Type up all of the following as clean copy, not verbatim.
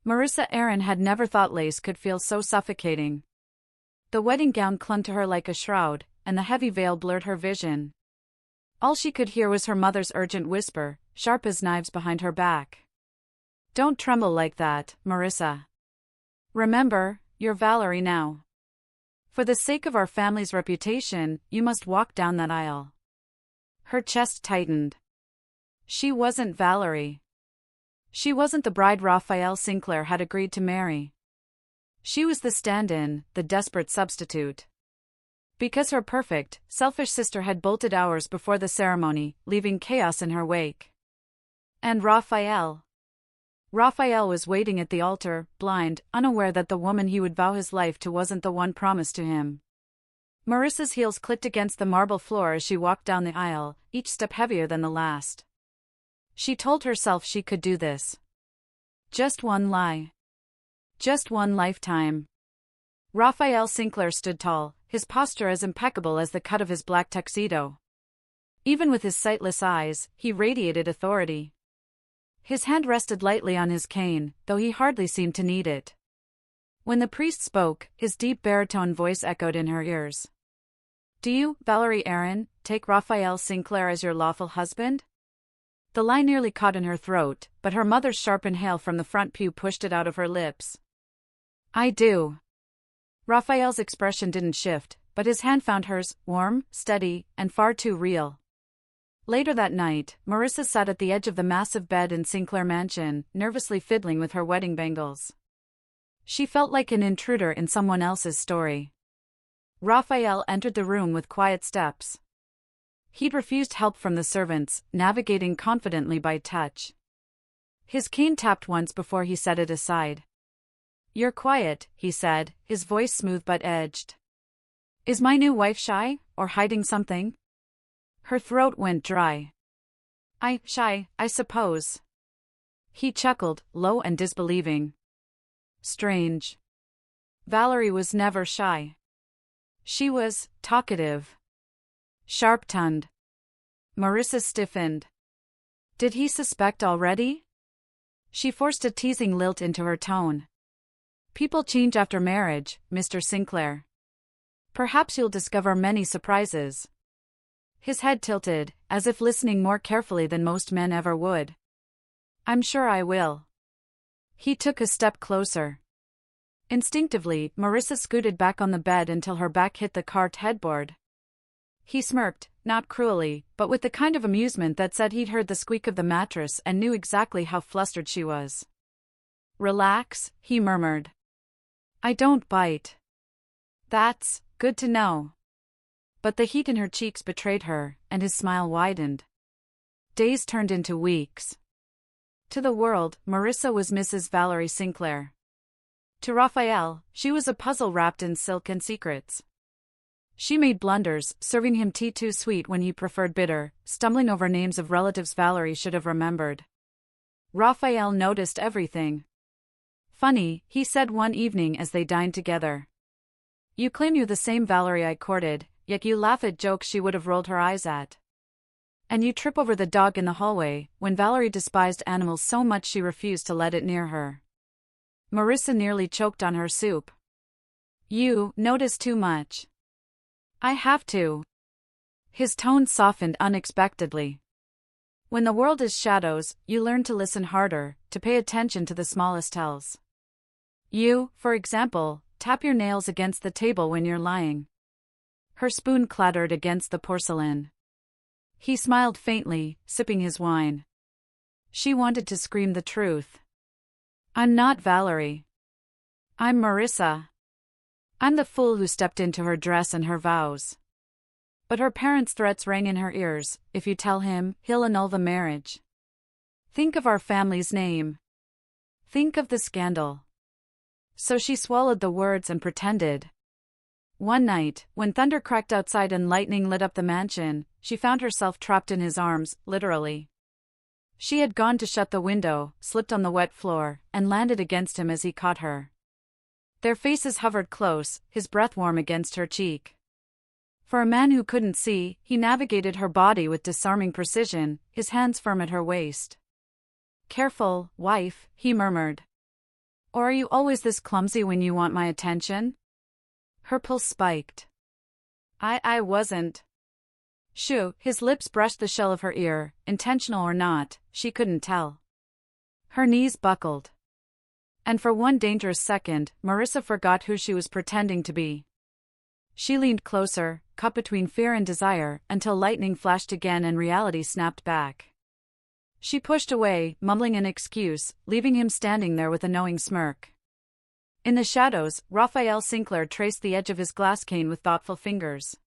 Marissa Aaron had never thought lace could feel so suffocating. The wedding gown clung to her like a shroud, and the heavy veil blurred her vision. All she could hear was her mother's urgent whisper, sharp as knives behind her back. "Don't tremble like that, Marissa. Remember, you're Valerie now. For the sake of our family's reputation, you must walk down that aisle." Her chest tightened. She wasn't Valerie. She wasn't the bride Rafael Sinclair had agreed to marry. She was the stand-in, the desperate substitute. Because her perfect, selfish sister had bolted hours before the ceremony, leaving chaos in her wake. And Rafael was waiting at the altar, blind, unaware that the woman he would vow his life to wasn't the one promised to him. Marissa's heels clicked against the marble floor as she walked down the aisle, each step heavier than the last. She told herself she could do this. Just one lie. Just one lifetime. Rafael Sinclair stood tall, his posture as impeccable as the cut of his black tuxedo. Even with his sightless eyes, he radiated authority. His hand rested lightly on his cane, though he hardly seemed to need it. When the priest spoke, his deep baritone voice echoed in her ears. "Do you, Valerie Aaron, take Rafael Sinclair as your lawful husband?" The line nearly caught in her throat, but her mother's sharp inhale from the front pew pushed it out of her lips. "I do." Rafael's expression didn't shift, but his hand found hers, warm, steady, and far too real. Later that night, Marissa sat at the edge of the massive bed in Sinclair Mansion, nervously fiddling with her wedding bangles. She felt like an intruder in someone else's story. Rafael entered the room with quiet steps. He'd refused help from the servants, navigating confidently by touch. His cane tapped once before he set it aside. "You're quiet," he said, his voice smooth but edged. "Is my new wife shy, or hiding something?" Her throat went dry. Shy, I suppose." He chuckled, low and disbelieving. "Strange. Valerie was never shy. She was talkative. Sharp-tongued." Marissa stiffened. Did he suspect already? She forced a teasing lilt into her tone. "People change after marriage, Mr. Sinclair. Perhaps you'll discover many surprises." His head tilted, as if listening more carefully than most men ever would. "I'm sure I will." He took a step closer. Instinctively, Marissa scooted back on the bed until her back hit the carved headboard. He smirked, not cruelly, but with the kind of amusement that said he'd heard the squeak of the mattress and knew exactly how flustered she was. "Relax," he murmured. "I don't bite." "That's good to know." But the heat in her cheeks betrayed her, and his smile widened. Days turned into weeks. To the world, Marissa was Mrs. Valerie Sinclair. To Rafael, she was a puzzle wrapped in silk and secrets. She made blunders, serving him tea too sweet when he preferred bitter, stumbling over names of relatives Valerie should have remembered. Rafael noticed everything. "Funny," he said one evening as they dined together. "You claim you're the same Valerie I courted, yet you laugh at jokes she would have rolled her eyes at. And you trip over the dog in the hallway, when Valerie despised animals so much she refused to let it near her." Marissa nearly choked on her soup. "You notice too much." "I have to." His tone softened unexpectedly. "When the world is shadows, you learn to listen harder, to pay attention to the smallest tells. You, for example, tap your nails against the table when you're lying." Her spoon clattered against the porcelain. He smiled faintly, sipping his wine. She wanted to scream the truth. "I'm not Valerie. I'm Marissa. I'm the fool who stepped into her dress and her vows." But her parents' threats rang in her ears. "If you tell him, he'll annul the marriage. Think of our family's name. Think of the scandal." So she swallowed the words and pretended. One night, when thunder cracked outside and lightning lit up the mansion, she found herself trapped in his arms, literally. She had gone to shut the window, slipped on the wet floor, and landed against him as he caught her. Their faces hovered close, his breath warm against her cheek. For a man who couldn't see, he navigated her body with disarming precision, his hands firm at her waist. "Careful, wife," he murmured. Or are you always this clumsy when you want my attention? Her pulse spiked. I wasn't. Shoo, his lips brushed the shell of her ear, intentional or not, she couldn't tell. Her knees buckled. And for one dangerous second, Marissa forgot who she was pretending to be. She leaned closer, caught between fear and desire, until lightning flashed again and reality snapped back. She pushed away, mumbling an excuse, leaving him standing there with a knowing smirk. In the shadows, Rafael Sinclair traced the edge of his glass cane with thoughtful fingers.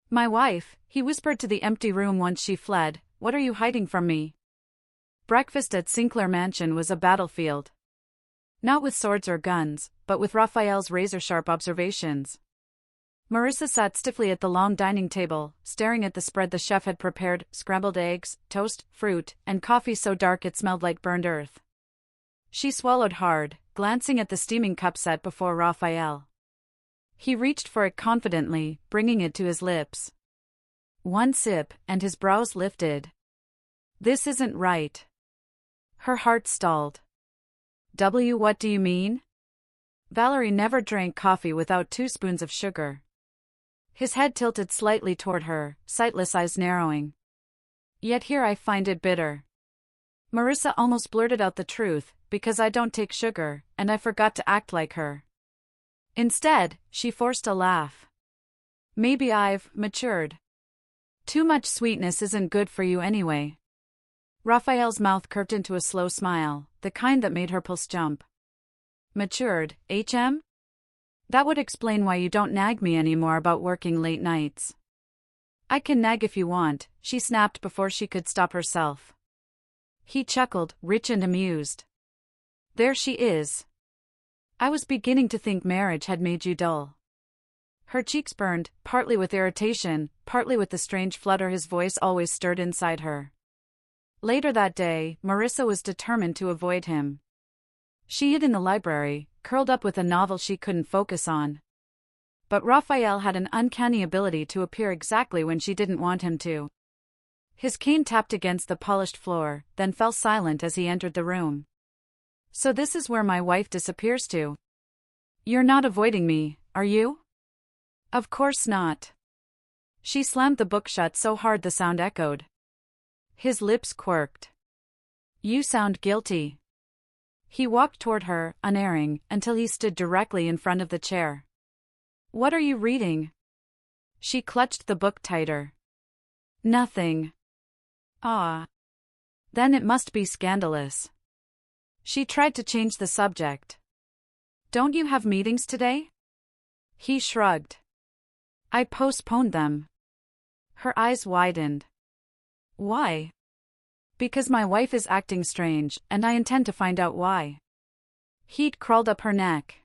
My wife, he whispered to the empty room once she fled, what are you hiding from me? Breakfast at Sinclair Mansion was a battlefield. Not with swords or guns, but with Raphael's razor-sharp observations. Marissa sat stiffly at the long dining table, staring at the spread the chef had prepared, scrambled eggs, toast, fruit, and coffee so dark it smelled like burned earth. She swallowed hard, glancing at the steaming cup set before Raphael. He reached for it confidently, bringing it to his lips. One sip, and his brows lifted. This isn't right. Her heart stalled. What do you mean? Valerie never drank coffee without 2 spoons of sugar. His head tilted slightly toward her, sightless eyes narrowing. Yet here I find it bitter. Marissa almost blurted out the truth, because I don't take sugar, and I forgot to act like her. Instead, she forced a laugh. Maybe I've matured. Too much sweetness isn't good for you anyway. Raphael's mouth curved into a slow smile, the kind that made her pulse jump. Matured, HM? That would explain why you don't nag me anymore about working late nights. I can nag if you want, she snapped before she could stop herself. He chuckled, rich and amused. There she is. I was beginning to think marriage had made you dull. Her cheeks burned, partly with irritation, partly with the strange flutter his voice always stirred inside her. Later that day, Marissa was determined to avoid him. She hid in the library, curled up with a novel she couldn't focus on. But Raphael had an uncanny ability to appear exactly when she didn't want him to. His cane tapped against the polished floor, then fell silent as he entered the room. So this is where my wife disappears to. You're not avoiding me, are you? Of course not. She slammed the book shut so hard the sound echoed. His lips quirked. You sound guilty. He walked toward her, unerring, until he stood directly in front of the chair. What are you reading? She clutched the book tighter. Nothing. Ah. Then it must be scandalous. She tried to change the subject. Don't you have meetings today? He shrugged. I postponed them. Her eyes widened. Why? Because my wife is acting strange, and I intend to find out why. Heat crawled up her neck.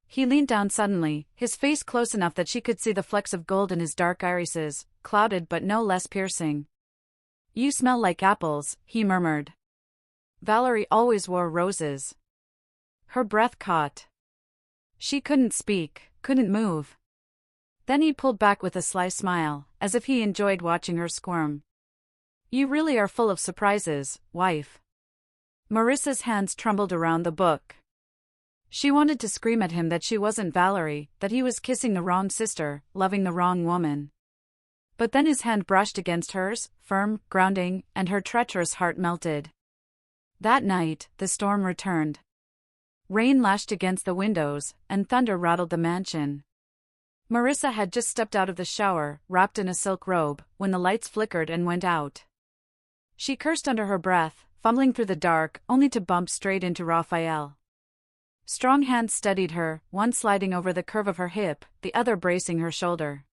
He leaned down suddenly, his face close enough that she could see the flecks of gold in his dark irises, clouded but no less piercing. You smell like apples, he murmured. Valerie always wore roses. Her breath caught. She couldn't speak, couldn't move. Then he pulled back with a sly smile, as if he enjoyed watching her squirm. You really are full of surprises, wife. Marissa's hands trembled around the book. She wanted to scream at him that she wasn't Valerie, that he was kissing the wrong sister, loving the wrong woman. But then his hand brushed against hers, firm, grounding, and her treacherous heart melted. That night, the storm returned. Rain lashed against the windows, and thunder rattled the mansion. Marissa had just stepped out of the shower, wrapped in a silk robe, when the lights flickered and went out. She cursed under her breath, fumbling through the dark, only to bump straight into Raphael. Strong hands steadied her, one sliding over the curve of her hip, the other bracing her shoulder.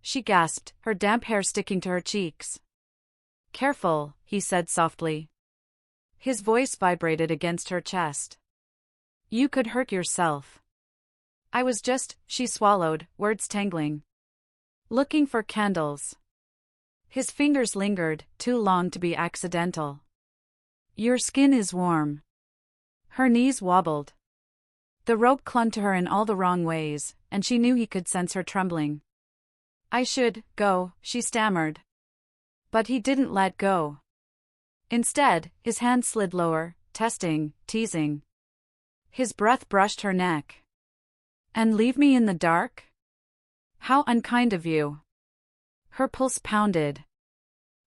She gasped, her damp hair sticking to her cheeks. Careful, he said softly. His voice vibrated against her chest. You could hurt yourself. I was just, she swallowed, words tangling. Looking for candles. His fingers lingered, too long to be accidental. Your skin is warm. Her knees wobbled. The rope clung to her in all the wrong ways, and she knew he could sense her trembling. I should go, she stammered. But he didn't let go. Instead, his hand slid lower, testing, teasing. His breath brushed her neck. And leave me in the dark? How unkind of you. Her pulse pounded.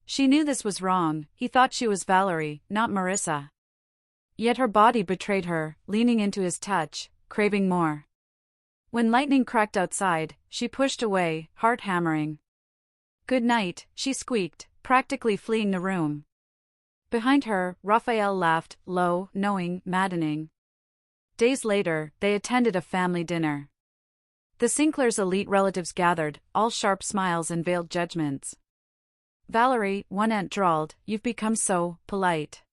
She knew this was wrong. He thought she was Valerie, not Marissa. Yet her body betrayed her, leaning into his touch, craving more. When lightning cracked outside, she pushed away, heart hammering. "Good night," she squeaked, practically fleeing the room. Behind her, Rafael laughed, low, knowing, maddening. Days later, they attended a family dinner. The Sinclairs' elite relatives gathered, all sharp smiles and veiled judgments. "Valerie," one aunt drawled, "you've become so polite.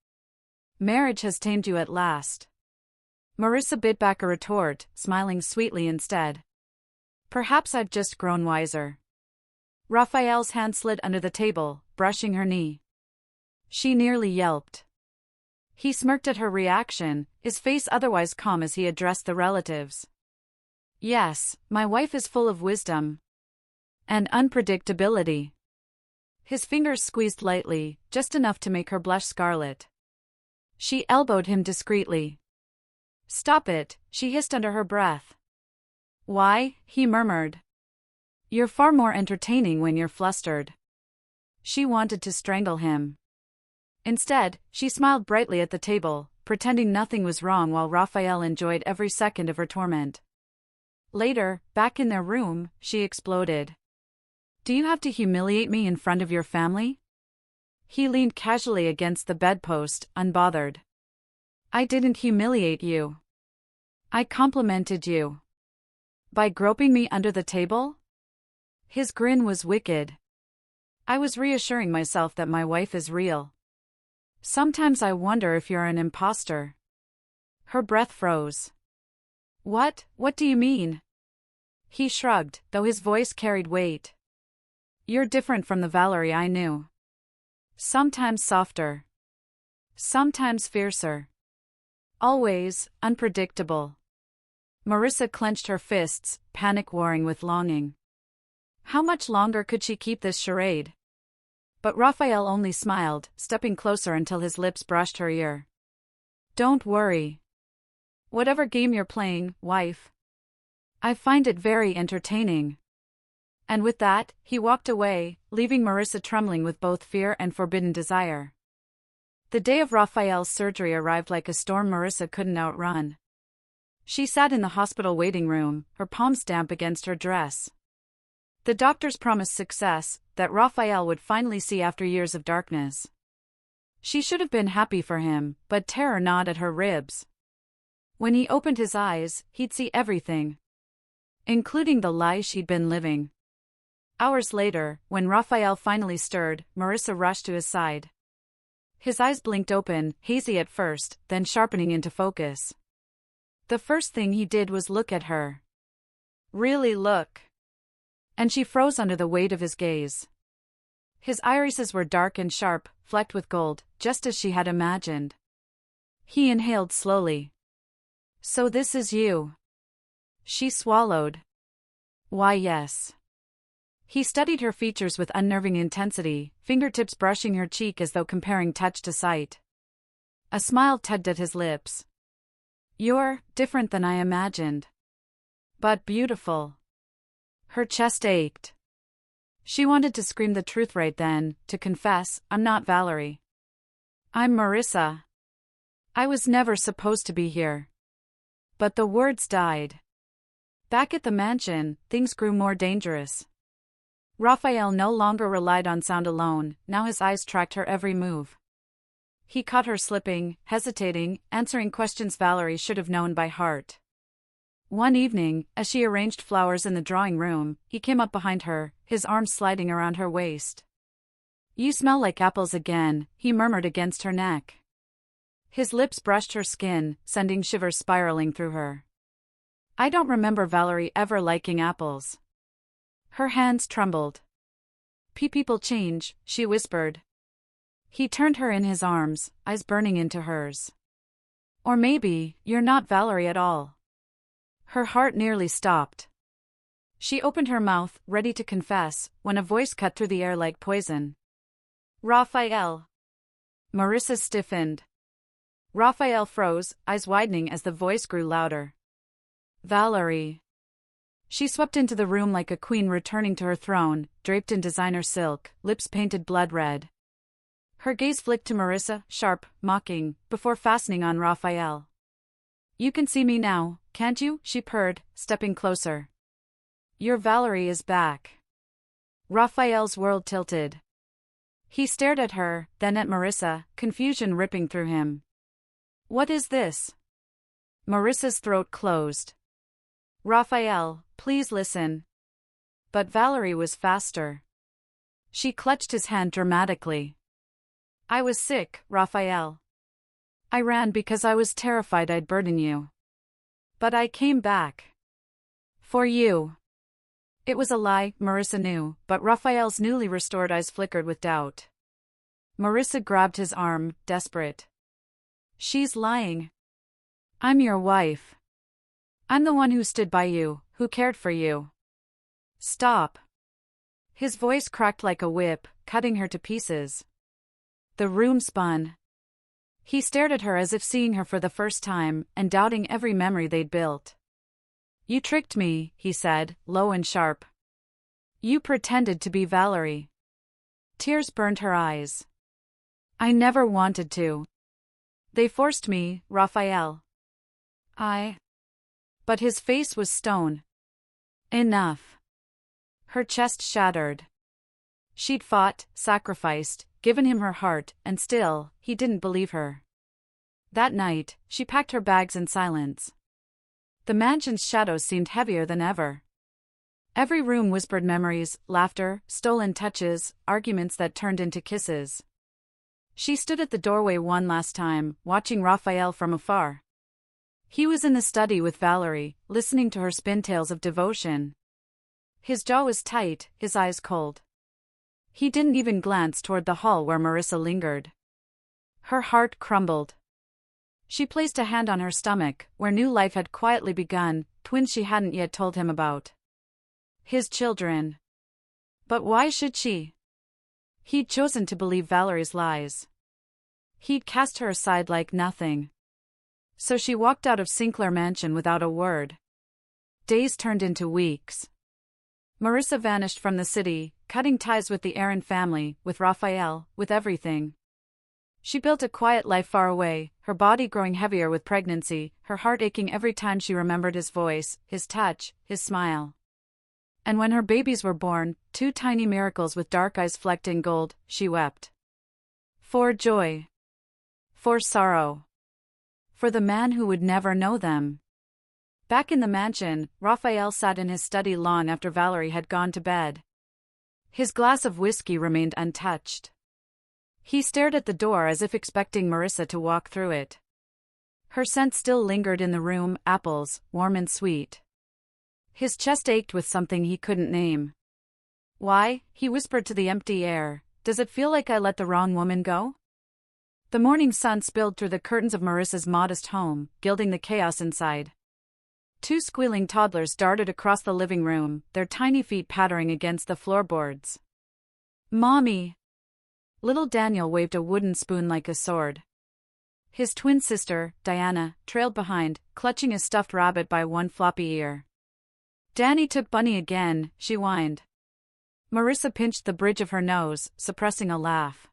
Marriage has tamed you at last." Marissa bit back a retort, smiling sweetly instead. "Perhaps I've just grown wiser." Rafael's hand slid under the table, brushing her knee. She nearly yelped. He smirked at her reaction, his face otherwise calm as he addressed the relatives. "Yes, my wife is full of wisdom. And unpredictability." His fingers squeezed lightly, just enough to make her blush scarlet. She elbowed him discreetly. "Stop it," she hissed under her breath. "Why?" he murmured. "You're far more entertaining when you're flustered." She wanted to strangle him. Instead, she smiled brightly at the table, pretending nothing was wrong while Rafael enjoyed every second of her torment. Later, back in their room, she exploded. "Do you have to humiliate me in front of your family?" He leaned casually against the bedpost, unbothered. "I didn't humiliate you. I complimented you. By groping me under the table?" His grin was wicked. "I was reassuring myself that my wife is real. Sometimes I wonder if you're an imposter." Her breath froze. What do you mean?" He shrugged, though his voice carried weight. "You're different from the Valerie I knew. Sometimes softer. Sometimes fiercer. Always unpredictable." Marissa clenched her fists, panic warring with longing. How much longer could she keep this charade? But Rafael only smiled, stepping closer until his lips brushed her ear. "Don't worry. Whatever game you're playing, wife. I find it very entertaining." And with that, he walked away, leaving Marissa trembling with both fear and forbidden desire. The day of Rafael's surgery arrived like a storm Marissa couldn't outrun. She sat in the hospital waiting room, her palms damp against her dress. The doctors promised success, that Rafael would finally see after years of darkness. She should have been happy for him, but terror gnawed at her ribs. When he opened his eyes, he'd see everything, including the lie she'd been living. Hours later, when Rafael finally stirred, Marissa rushed to his side. His eyes blinked open, hazy at first, then sharpening into focus. The first thing he did was look at her. Really look. And she froze under the weight of his gaze. His irises were dark and sharp, flecked with gold, just as she had imagined. He inhaled slowly. "So this is you." She swallowed. "Why, yes." He studied her features with unnerving intensity, fingertips brushing her cheek as though comparing touch to sight. A smile tugged at his lips. "You're different than I imagined. But beautiful." Her chest ached. She wanted to scream the truth right then, to confess, "I'm not Valerie. I'm Marissa. I was never supposed to be here." But the words died. Back at the mansion, things grew more dangerous. Rafael no longer relied on sound alone, now his eyes tracked her every move. He caught her slipping, hesitating, answering questions Valerie should have known by heart. One evening, as she arranged flowers in the drawing room, he came up behind her, his arms sliding around her waist. "You smell like apples again," he murmured against her neck. His lips brushed her skin, sending shivers spiraling through her. "I don't remember Valerie ever liking apples." Her hands trembled. People change," she whispered. He turned her in his arms, eyes burning into hers. "Or maybe, you're not Valerie at all." Her heart nearly stopped. She opened her mouth, ready to confess, when a voice cut through the air like poison. "Rafael." Marissa stiffened. Rafael froze, eyes widening as the voice grew louder. Valerie. She swept into the room like a queen returning to her throne, draped in designer silk, lips painted blood red. Her gaze flicked to Marissa, sharp, mocking, before fastening on Rafael. You can see me now, can't you? She purred, stepping closer. Your Valerie is back. Rafael's world tilted. He stared at her, then at Marissa, confusion ripping through him. What is this? Marissa's throat closed. Rafael, please listen. But Valerie was faster. She clutched his hand dramatically. I was sick, Rafael. I ran because I was terrified I'd burden you. But I came back. For you. It was a lie, Marissa knew, but Rafael's newly restored eyes flickered with doubt. Marissa grabbed his arm, desperate. She's lying. I'm your wife. I'm the one who stood by you, who cared for you. Stop. His voice cracked like a whip, cutting her to pieces. The room spun. He stared at her as if seeing her for the first time, and doubting every memory they'd built. You tricked me, he said, low and sharp. You pretended to be Valerie. Tears burned her eyes. I never wanted to. They forced me, Rafael. But his face was stone. Enough. Her chest shattered. She'd fought, sacrificed, given him her heart, and still, he didn't believe her. That night, she packed her bags in silence. The mansion's shadows seemed heavier than ever. Every room whispered memories, laughter, stolen touches, arguments that turned into kisses. She stood at the doorway one last time, watching Rafael from afar. He was in the study with Valerie, listening to her spin tales of devotion. His jaw was tight, his eyes cold. He didn't even glance toward the hall where Marissa lingered. Her heart crumbled. She placed a hand on her stomach, where new life had quietly begun, twins she hadn't yet told him about. His children. But why should she? He'd chosen to believe Valerie's lies. He'd cast her aside like nothing. So she walked out of Sinclair Mansion without a word. Days turned into weeks. Marissa vanished from the city, cutting ties with the Aaron family, with Rafael, with everything. She built a quiet life far away, her body growing heavier with pregnancy, her heart aching every time she remembered his voice, his touch, his smile. And when her babies were born, two tiny miracles with dark eyes flecked in gold, she wept. For joy. For sorrow. For the man who would never know them. Back in the mansion, Rafael sat in his study long after Valerie had gone to bed. His glass of whiskey remained untouched. He stared at the door as if expecting Marissa to walk through it. Her scent still lingered in the room, apples, warm and sweet. His chest ached with something he couldn't name. Why, he whispered to the empty air, does it feel like I let the wrong woman go? The morning sun spilled through the curtains of Marissa's modest home, gilding the chaos inside. Two squealing toddlers darted across the living room, their tiny feet pattering against the floorboards. Mommy! Little Daniel waved a wooden spoon like a sword. His twin sister, Diana, trailed behind, clutching a stuffed rabbit by one floppy ear. Danny took Bunny again, she whined. Marissa pinched the bridge of her nose, suppressing a laugh.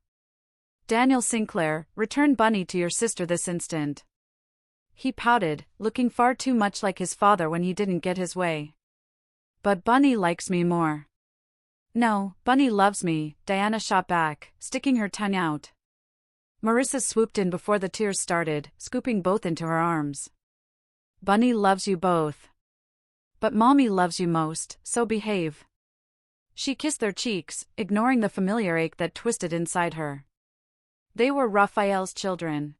Daniel Sinclair, return Bunny to your sister this instant. He pouted, looking far too much like his father when he didn't get his way. But Bunny likes me more. No, Bunny loves me, Diana shot back, sticking her tongue out. Marissa swooped in before the tears started, scooping both into her arms. Bunny loves you both. But Mommy loves you most, so behave. She kissed their cheeks, ignoring the familiar ache that twisted inside her. They were Rafael's children.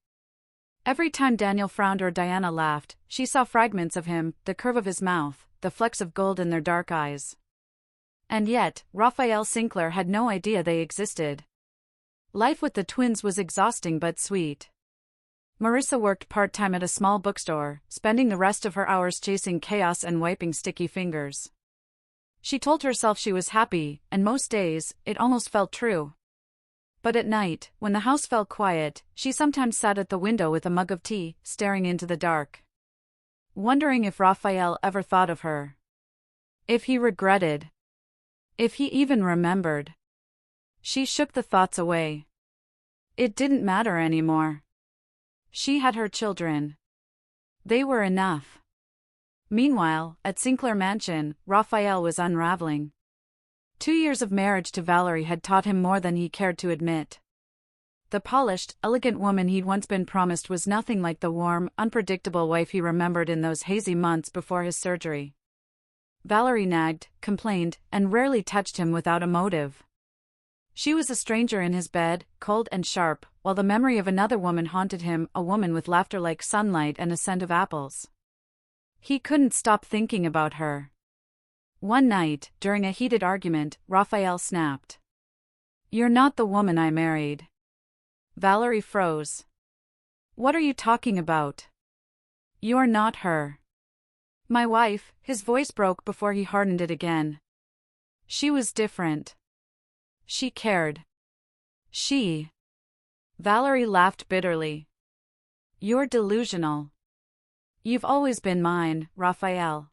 Every time Daniel frowned or Diana laughed, she saw fragments of him, the curve of his mouth, the flecks of gold in their dark eyes. And yet, Rafael Sinclair had no idea they existed. Life with the twins was exhausting but sweet. Marissa worked part-time at a small bookstore, spending the rest of her hours chasing chaos and wiping sticky fingers. She told herself she was happy, and most days, it almost felt true. But at night, when the house fell quiet, she sometimes sat at the window with a mug of tea, staring into the dark. Wondering if Rafael ever thought of her. If he regretted. If he even remembered. She shook the thoughts away. It didn't matter anymore. She had her children. They were enough. Meanwhile, at Sinclair Mansion, Rafael was unraveling. 2 years of marriage to Valerie had taught him more than he cared to admit. The polished, elegant woman he'd once been promised was nothing like the warm, unpredictable wife he remembered in those hazy months before his surgery. Valerie nagged, complained, and rarely touched him without a motive. She was a stranger in his bed, cold and sharp, while the memory of another woman haunted him, a woman with laughter like sunlight and a scent of apples. He couldn't stop thinking about her. One night, during a heated argument, Rafael snapped. "You're not the woman I married." Valerie froze. "What are you talking about? You're not her." "My wife," his voice broke before he hardened it again. "She was different. She cared. She..." Valerie laughed bitterly. "You're delusional. You've always been mine, Rafael."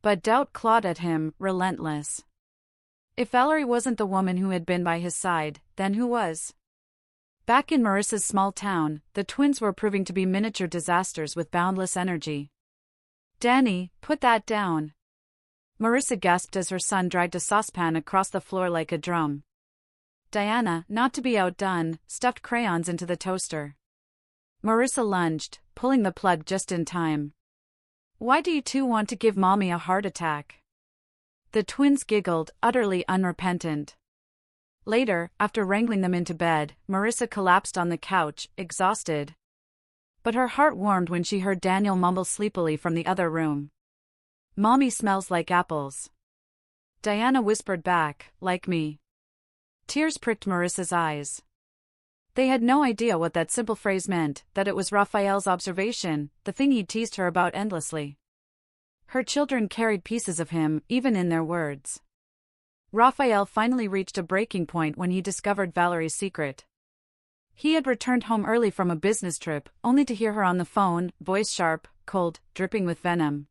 But doubt clawed at him, relentless. If Valerie wasn't the woman who had been by his side, then who was? Back in Marissa's small town, the twins were proving to be miniature disasters with boundless energy. "Danny, put that down." Marissa gasped as her son dragged a saucepan across the floor like a drum. Diana, not to be outdone, stuffed crayons into the toaster. Marissa lunged, pulling the plug just in time. "Why do you two want to give Mommy a heart attack?" The twins giggled, utterly unrepentant. Later, after wrangling them into bed, Marissa collapsed on the couch, exhausted. But her heart warmed when she heard Daniel mumble sleepily from the other room. "Mommy smells like apples." Diana whispered back, "Like me." Tears pricked Marissa's eyes. They had no idea what that simple phrase meant, that it was Rafael's observation, the thing he'd teased her about endlessly. Her children carried pieces of him, even in their words. Rafael finally reached a breaking point when he discovered Valerie's secret. He had returned home early from a business trip, only to hear her on the phone, voice sharp, cold, dripping with venom.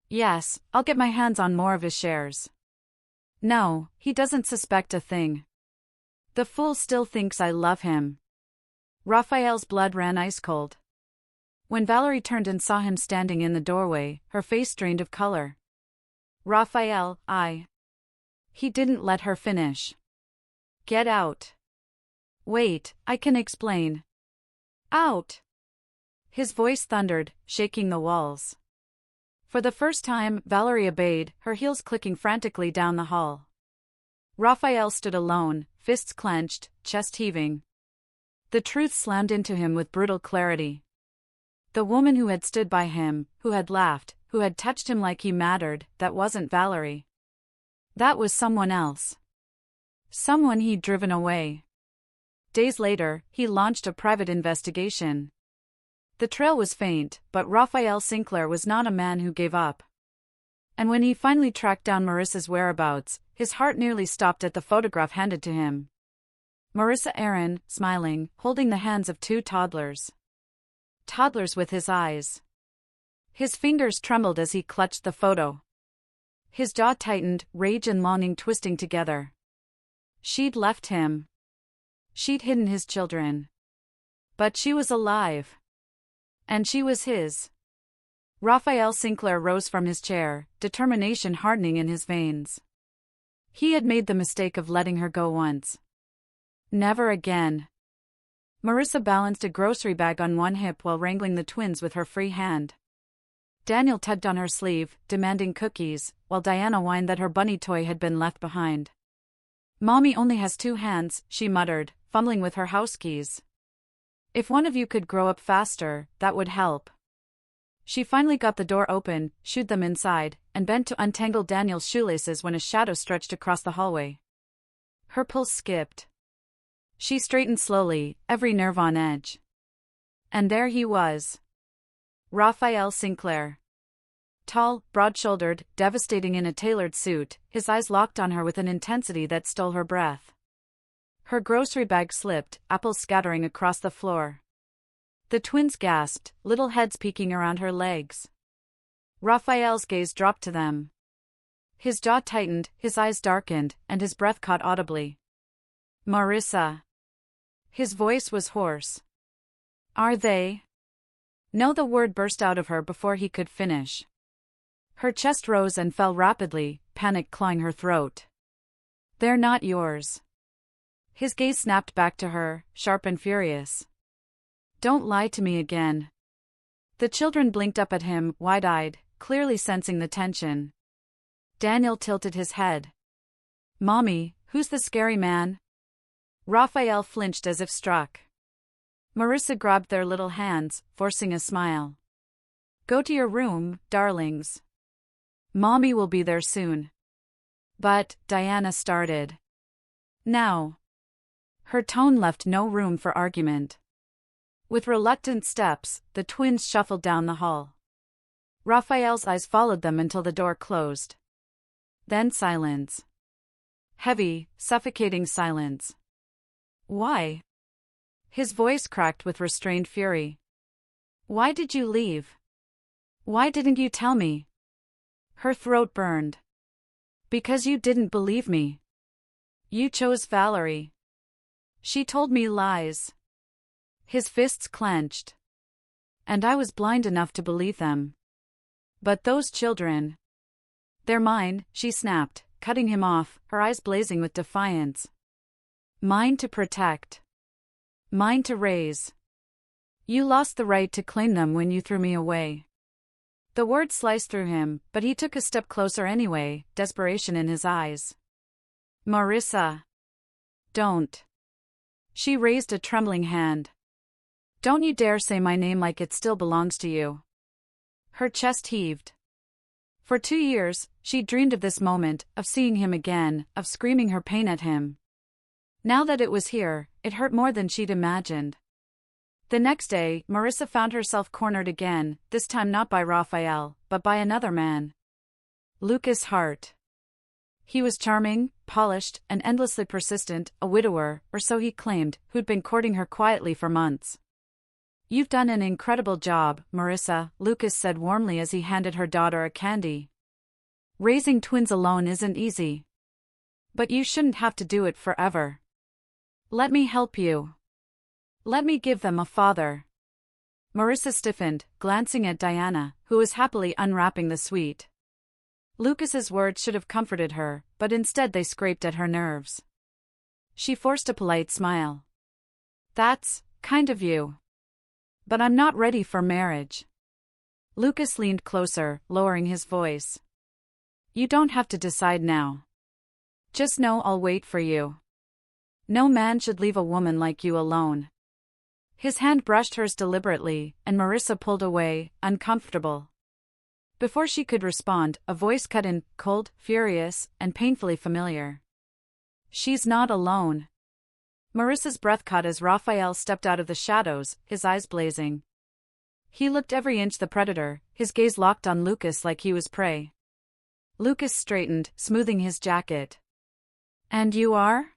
"Yes, I'll get my hands on more of his shares." "No, he doesn't suspect a thing. The fool still thinks I love him." Rafael's blood ran ice cold. When Valerie turned and saw him standing in the doorway, her face drained of color. "Rafael, He didn't let her finish. "Get out." "Wait, I can explain." "Out." His voice thundered, shaking the walls. For the first time, Valerie obeyed, her heels clicking frantically down the hall. Rafael stood alone, fists clenched, chest heaving. The truth slammed into him with brutal clarity. The woman who had stood by him, who had laughed, who had touched him like he mattered, that wasn't Valerie. That was someone else. Someone he'd driven away. Days later, he launched a private investigation. The trail was faint, but Rafael Sinclair was not a man who gave up. And when he finally tracked down Marissa's whereabouts, his heart nearly stopped at the photograph handed to him. Marissa Aaron, smiling, holding the hands of 2 toddlers. Toddlers with his eyes. His fingers trembled as he clutched the photo. His jaw tightened, rage and longing twisting together. She'd left him. She'd hidden his children. But she was alive. And she was his. Rafael Sinclair rose from his chair, determination hardening in his veins. He had made the mistake of letting her go once. Never again. Marissa balanced a grocery bag on one hip while wrangling the twins with her free hand. Daniel tugged on her sleeve, demanding cookies, while Diana whined that her bunny toy had been left behind. "Mommy only has 2 hands," she muttered, fumbling with her house keys. "If one of you could grow up faster, that would help." She finally got the door open, shooed them inside, and bent to untangle Daniel's shoelaces when a shadow stretched across the hallway. Her pulse skipped. She straightened slowly, every nerve on edge. And there he was. Rafael Sinclair. Tall, broad-shouldered, devastating in a tailored suit, his eyes locked on her with an intensity that stole her breath. Her grocery bag slipped, apples scattering across the floor. The twins gasped, little heads peeking around her legs. Rafael's gaze dropped to them. His jaw tightened, his eyes darkened, and his breath caught audibly. Marissa. His voice was hoarse. Are they? No, the word burst out of her before he could finish. Her chest rose and fell rapidly, panic clawing her throat. They're not yours. His gaze snapped back to her, sharp and furious. Don't lie to me again. The children blinked up at him, wide-eyed, clearly sensing the tension. Daniel tilted his head. Mommy, who's the scary man? Rafael flinched as if struck. Marissa grabbed their little hands, forcing a smile. Go to your room, darlings. Mommy will be there soon. But, Diana started. Now. Her tone left no room for argument. With reluctant steps, the twins shuffled down the hall. Rafael's eyes followed them until the door closed. Then silence. Heavy, suffocating silence. Why? His voice cracked with restrained fury. Why did you leave? Why didn't you tell me? Her throat burned. Because you didn't believe me. You chose Valerie. She told me lies. His fists clenched. And I was blind enough to believe them. But those children. They're mine, she snapped, cutting him off, her eyes blazing with defiance. Mine to protect. Mine to raise. You lost the right to claim them when you threw me away. The words sliced through him, but he took a step closer anyway, desperation in his eyes. Marissa. Don't. She raised a trembling hand. Don't you dare say my name like it still belongs to you. Her chest heaved. For 2 years, she dreamed of this moment, of seeing him again, of screaming her pain at him. Now that it was here, it hurt more than she'd imagined. The next day, Marissa found herself cornered again, this time not by Rafael, but by another man. Lucas Hart. He was charming, polished, and endlessly persistent, a widower, or so he claimed, who'd been courting her quietly for months. You've done an incredible job, Marissa, Lucas said warmly as he handed her daughter a candy. Raising twins alone isn't easy. But you shouldn't have to do it forever. Let me help you. Let me give them a father. Marissa stiffened, glancing at Diana, who was happily unwrapping the sweet. Lucas's words should have comforted her, but instead they scraped at her nerves. She forced a polite smile. That's kind of you. But I'm not ready for marriage. Lucas leaned closer, lowering his voice. You don't have to decide now. Just know I'll wait for you. No man should leave a woman like you alone. His hand brushed hers deliberately, and Marissa pulled away, uncomfortable. Before she could respond, a voice cut in, cold, furious, and painfully familiar. She's not alone. Marissa's breath caught as Rafael stepped out of the shadows, his eyes blazing. He looked every inch the predator, his gaze locked on Lucas like he was prey. Lucas straightened, smoothing his jacket. And you are?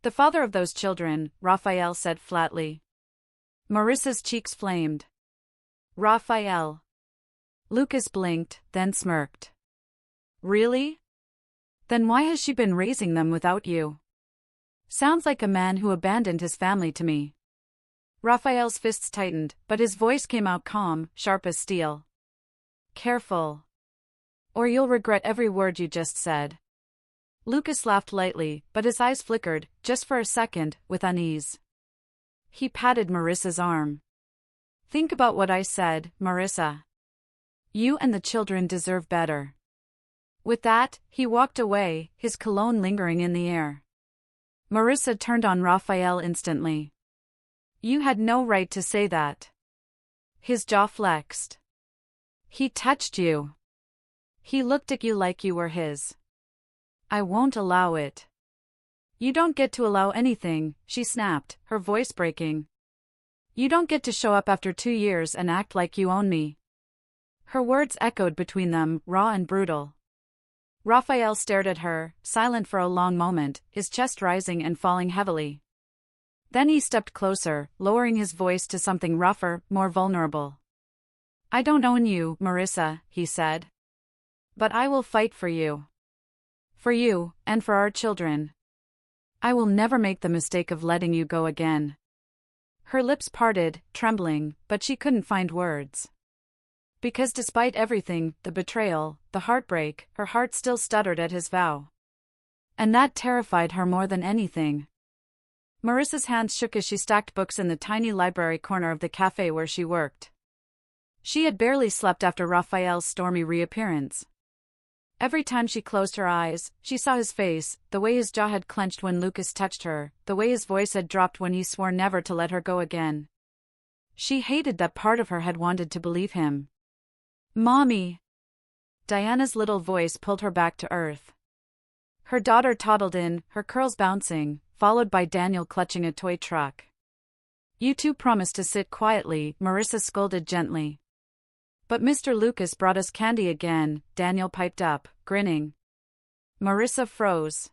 The father of those children, Rafael said flatly. Marissa's cheeks flamed. Rafael. Lucas blinked, then smirked. Really? Then why has she been raising them without you? Sounds like a man who abandoned his family to me. Rafael's fists tightened, but his voice came out calm, sharp as steel. Careful. Or you'll regret every word you just said. Lucas laughed lightly, but his eyes flickered, just for a second, with unease. He patted Marissa's arm. Think about what I said, Marissa. You and the children deserve better. With that, he walked away, his cologne lingering in the air. Marissa turned on Rafael instantly. You had no right to say that. His jaw flexed. He touched you. He looked at you like you were his. I won't allow it. You don't get to allow anything, she snapped, her voice breaking. You don't get to show up after 2 years and act like you own me. Her words echoed between them, raw and brutal. Rafael stared at her, silent for a long moment, his chest rising and falling heavily. Then he stepped closer, lowering his voice to something rougher, more vulnerable. "I don't own you, Marissa," he said. "But I will fight for you. For you, and for our children. I will never make the mistake of letting you go again." Her lips parted, trembling, but she couldn't find words. Because despite everything, the betrayal, the heartbreak, her heart still stuttered at his vow. And that terrified her more than anything. Marissa's hands shook as she stacked books in the tiny library corner of the cafe where she worked. She had barely slept after Rafael's stormy reappearance. Every time she closed her eyes, she saw his face, the way his jaw had clenched when Lucas touched her, the way his voice had dropped when he swore never to let her go again. She hated that part of her had wanted to believe him. "Mommy!" Diana's little voice pulled her back to earth. Her daughter toddled in, her curls bouncing, followed by Daniel clutching a toy truck. "You two promised to sit quietly," Marissa scolded gently. "But Mr. Lucas brought us candy again," Daniel piped up, grinning. Marissa froze.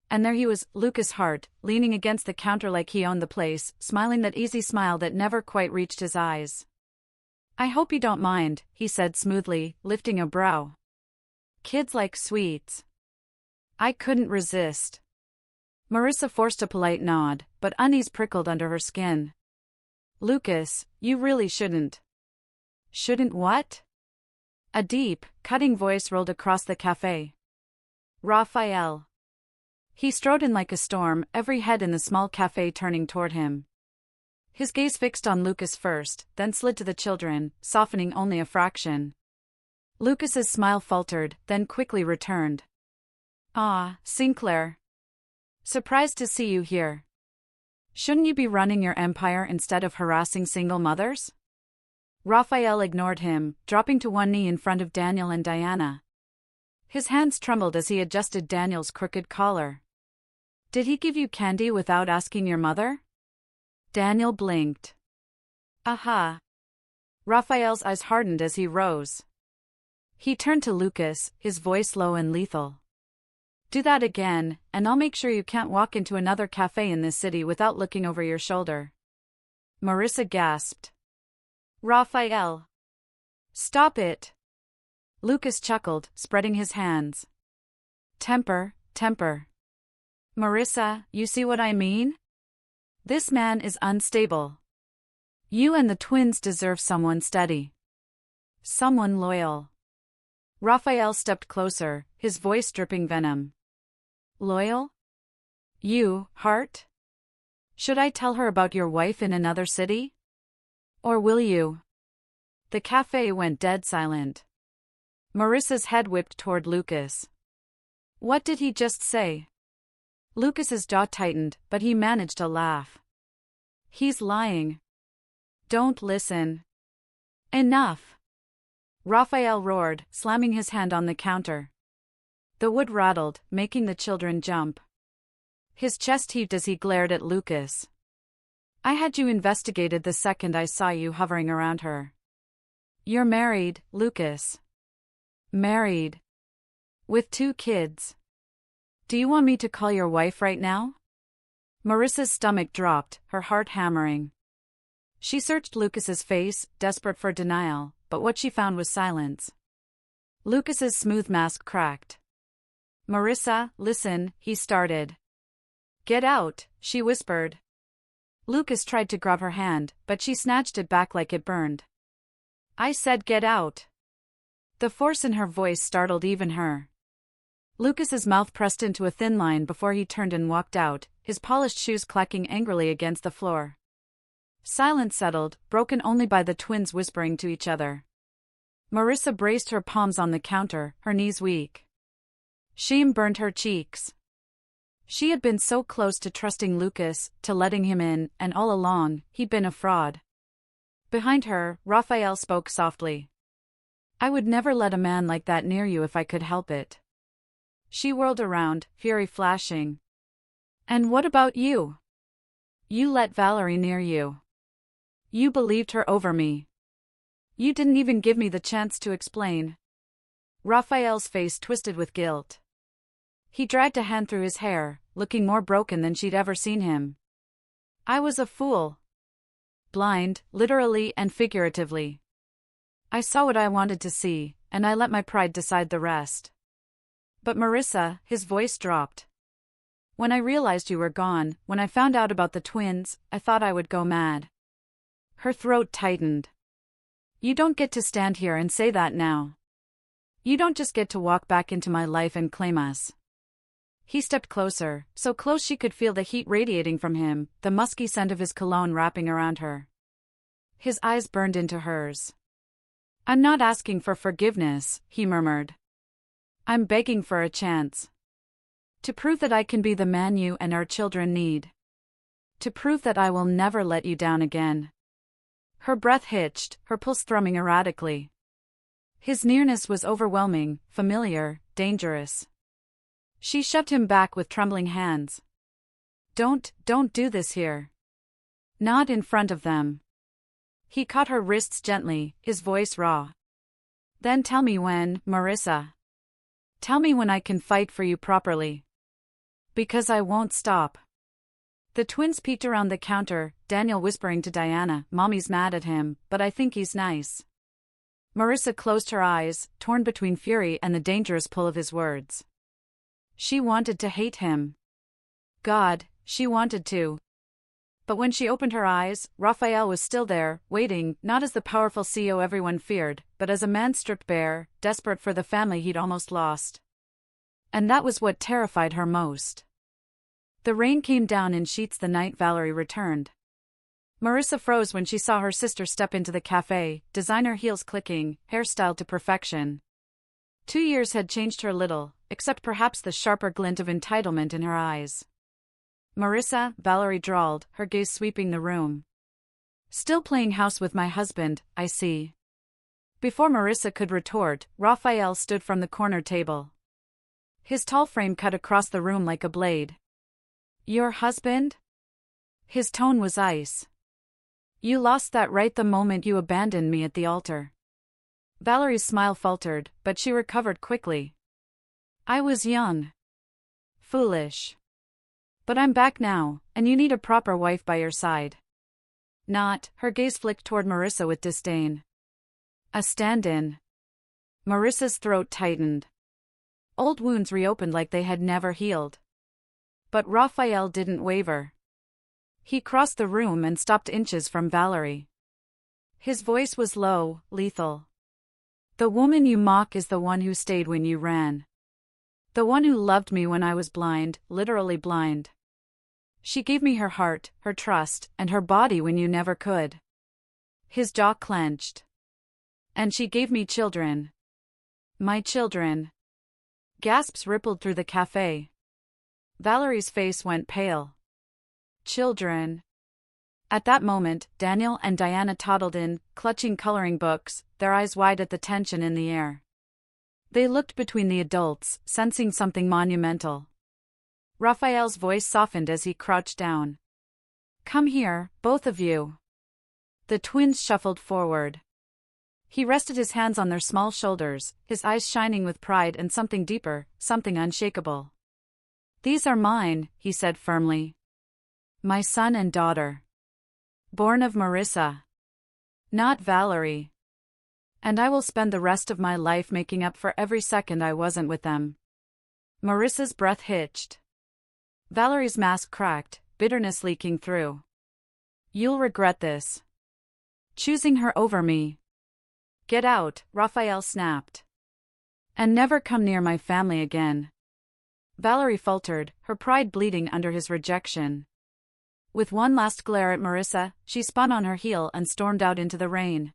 And there he was, Lucas Hart, leaning against the counter like he owned the place, smiling that easy smile that never quite reached his eyes. "I hope you don't mind," he said smoothly, lifting a brow. "Kids like sweets." "I couldn't resist." Marissa forced a polite nod, but unease prickled under her skin. "Lucas, you really shouldn't." "Shouldn't what?" A deep, cutting voice rolled across the cafe. "Rafael." He strode in like a storm, every head in the small cafe turning toward him. His gaze fixed on Lucas first, then slid to the children, softening only a fraction. Lucas's smile faltered, then quickly returned. "Ah, Sinclair. Surprised to see you here. Shouldn't you be running your empire instead of harassing single mothers?" Rafael ignored him, dropping to one knee in front of Daniel and Diana. His hands trembled as he adjusted Daniel's crooked collar. "Did he give you candy without asking your mother?" Daniel blinked. "Aha." Rafael's eyes hardened as he rose. He turned to Lucas, his voice low and lethal. "Do that again, and I'll make sure you can't walk into another cafe in this city without looking over your shoulder." Marissa gasped. "Rafael. Stop it." Lucas chuckled, spreading his hands. Temper. "Marissa, you see what I mean? This man is unstable. You and the twins deserve someone steady. Someone loyal." Rafael stepped closer, his voice dripping venom. "Loyal? You, Hart? Should I tell her about your wife in another city? Or will you?" The cafe went dead silent. Marissa's head whipped toward Lucas. What did he just say? Lucas's jaw tightened, but he managed a laugh. "He's lying. Don't listen." "Enough!" Rafael roared, slamming his hand on the counter. The wood rattled, making the children jump. His chest heaved as he glared at Lucas. "I had you investigated the second I saw you hovering around her. You're married, Lucas. Married. With 2 kids. Do you want me to call your wife right now?" Marissa's stomach dropped, her heart hammering. She searched Lucas's face, desperate for denial, but what she found was silence. Lucas's smooth mask cracked. "Marissa, listen," he started. "Get out," she whispered. Lucas tried to grab her hand, but she snatched it back like it burned. "I said get out." The force in her voice startled even her. Lucas's mouth pressed into a thin line before he turned and walked out, his polished shoes clacking angrily against the floor. Silence settled, broken only by the twins whispering to each other. Marissa braced her palms on the counter, her knees weak. Shame burned her cheeks. She had been so close to trusting Lucas, to letting him in, and all along, he'd been a fraud. Behind her, Rafael spoke softly. "I would never let a man like that near you if I could help it." She whirled around, fury flashing. "And what about you? You let Valerie near you. You believed her over me. You didn't even give me the chance to explain." Rafael's face twisted with guilt. He dragged a hand through his hair, looking more broken than she'd ever seen him. I was a fool. Blind, literally and figuratively. I saw what I wanted to see, and I let my pride decide the rest. But Marissa, his voice dropped. When I realized you were gone, when I found out about the twins, I thought I would go mad. Her throat tightened. You don't get to stand here and say that now. You don't just get to walk back into my life and claim us. He stepped closer, so close she could feel the heat radiating from him, the musky scent of his cologne wrapping around her. His eyes burned into hers. I'm not asking for forgiveness, he murmured. I'm begging for a chance. To prove that I can be the man you and our children need. To prove that I will never let you down again. Her breath hitched, her pulse thrumming erratically. His nearness was overwhelming, familiar, dangerous. She shoved him back with trembling hands. Don't do this here. Not in front of them. He caught her wrists gently, his voice raw. Then tell me when, Marissa. Tell me when I can fight for you properly. Because I won't stop. The twins peeked around the counter, Daniel whispering to Diana, Mommy's mad at him, but I think he's nice. Marissa closed her eyes, torn between fury and the dangerous pull of his words. She wanted to hate him. God, she wanted to. But when she opened her eyes, Rafael was still there, waiting, not as the powerful CEO everyone feared, but as a man stripped bare, desperate for the family he'd almost lost. And that was what terrified her most. The rain came down in sheets the night Valerie returned. Marissa froze when she saw her sister step into the cafe, designer heels clicking, hairstyled to perfection. 2 years had changed her little, except perhaps the sharper glint of entitlement in her eyes. Marissa, Valerie drawled, her gaze sweeping the room. Still playing house with my husband, I see. Before Marissa could retort, Rafael stood from the corner table. His tall frame cut across the room like a blade. Your husband? His tone was ice. You lost that right the moment you abandoned me at the altar. Valerie's smile faltered, but she recovered quickly. I was young. Foolish. But I'm back now, and you need a proper wife by your side. Not, her gaze flicked toward Marissa with disdain. A stand-in. Marissa's throat tightened. Old wounds reopened like they had never healed. But Rafael didn't waver. He crossed the room and stopped inches from Valerie. His voice was low, lethal. The woman you mock is the one who stayed when you ran. The one who loved me when I was blind, literally blind. She gave me her heart, her trust, and her body when you never could. His jaw clenched. And she gave me children. My children. Gasps rippled through the cafe. Valerie's face went pale. Children. At that moment, Daniel and Diana toddled in, clutching coloring books, their eyes wide at the tension in the air. They looked between the adults, sensing something monumental. Rafael's voice softened as he crouched down. Come here, both of you. The twins shuffled forward. He rested his hands on their small shoulders, his eyes shining with pride and something deeper, something unshakable. These are mine, he said firmly. My son and daughter. Born of Marissa. Not Valerie. And I will spend the rest of my life making up for every second I wasn't with them. Marissa's breath hitched. Valerie's mask cracked, bitterness leaking through. You'll regret this. Choosing her over me. Get out, Rafael snapped. And never come near my family again. Valerie faltered, her pride bleeding under his rejection. With one last glare at Marissa, she spun on her heel and stormed out into the rain.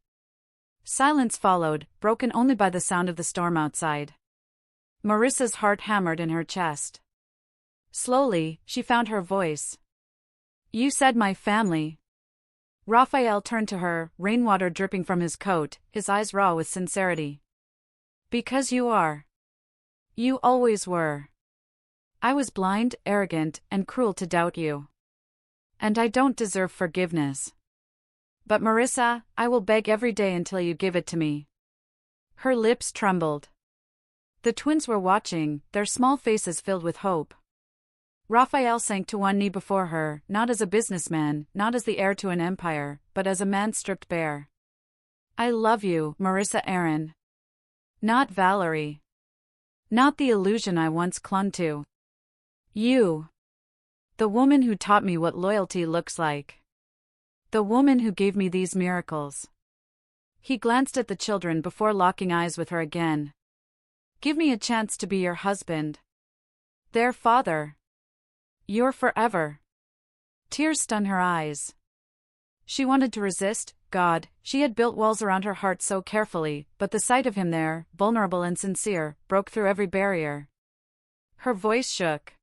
Silence followed, broken only by the sound of the storm outside. Marissa's heart hammered in her chest. Slowly, she found her voice. You said my family. Rafael turned to her, rainwater dripping from his coat, his eyes raw with sincerity. Because you are. You always were. I was blind, arrogant, and cruel to doubt you. And I don't deserve forgiveness. But Marissa, I will beg every day until you give it to me. Her lips trembled. The twins were watching, their small faces filled with hope. Rafael sank to one knee before her, not as a businessman, not as the heir to an empire, but as a man stripped bare. I love you, Marissa Aaron. Not Valerie. Not the illusion I once clung to. You. The woman who taught me what loyalty looks like. The woman who gave me these miracles. He glanced at the children before locking eyes with her again. Give me a chance to be your husband. Their father. You're forever. Tears stung her eyes. She wanted to resist. God, she had built walls around her heart so carefully, but the sight of him there, vulnerable and sincere, broke through every barrier. Her voice shook.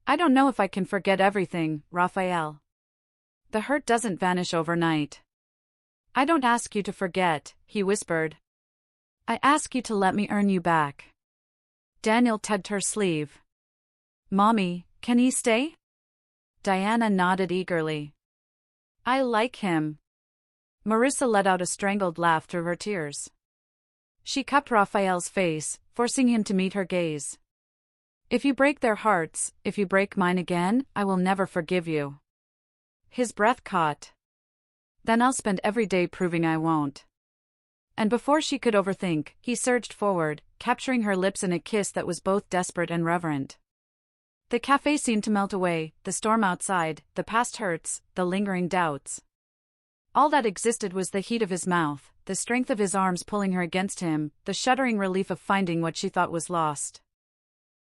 I don't know if I can forget everything, Rafael. The hurt doesn't vanish overnight. I don't ask you to forget, he whispered. I ask you to let me earn you back. Daniel tugged her sleeve. Mommy, can he stay? Diana nodded eagerly. I like him. Marissa let out a strangled laugh through her tears. She cupped Rafael's face, forcing him to meet her gaze. If you break their hearts, if you break mine again, I will never forgive you. His breath caught. Then I'll spend every day proving I won't. And before she could overthink, he surged forward, capturing her lips in a kiss that was both desperate and reverent. The cafe seemed to melt away, the storm outside, the past hurts, the lingering doubts. All that existed was the heat of his mouth, the strength of his arms pulling her against him, the shuddering relief of finding what she thought was lost.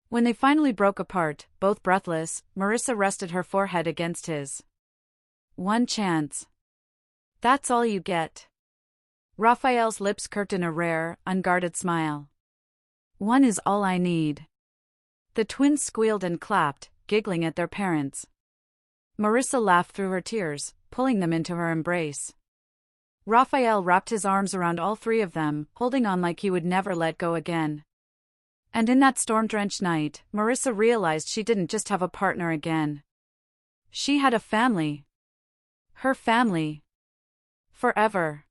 When they finally broke apart, both breathless, Marissa rested her forehead against his. One chance. That's all you get. Rafael's lips curved in a rare, unguarded smile. One is all I need. The twins squealed and clapped, giggling at their parents. Marissa laughed through her tears, pulling them into her embrace. Rafael wrapped his arms around all three of them, holding on like he would never let go again. And in that storm-drenched night, Marissa realized she didn't just have a partner again. She had a family. Her family. Forever.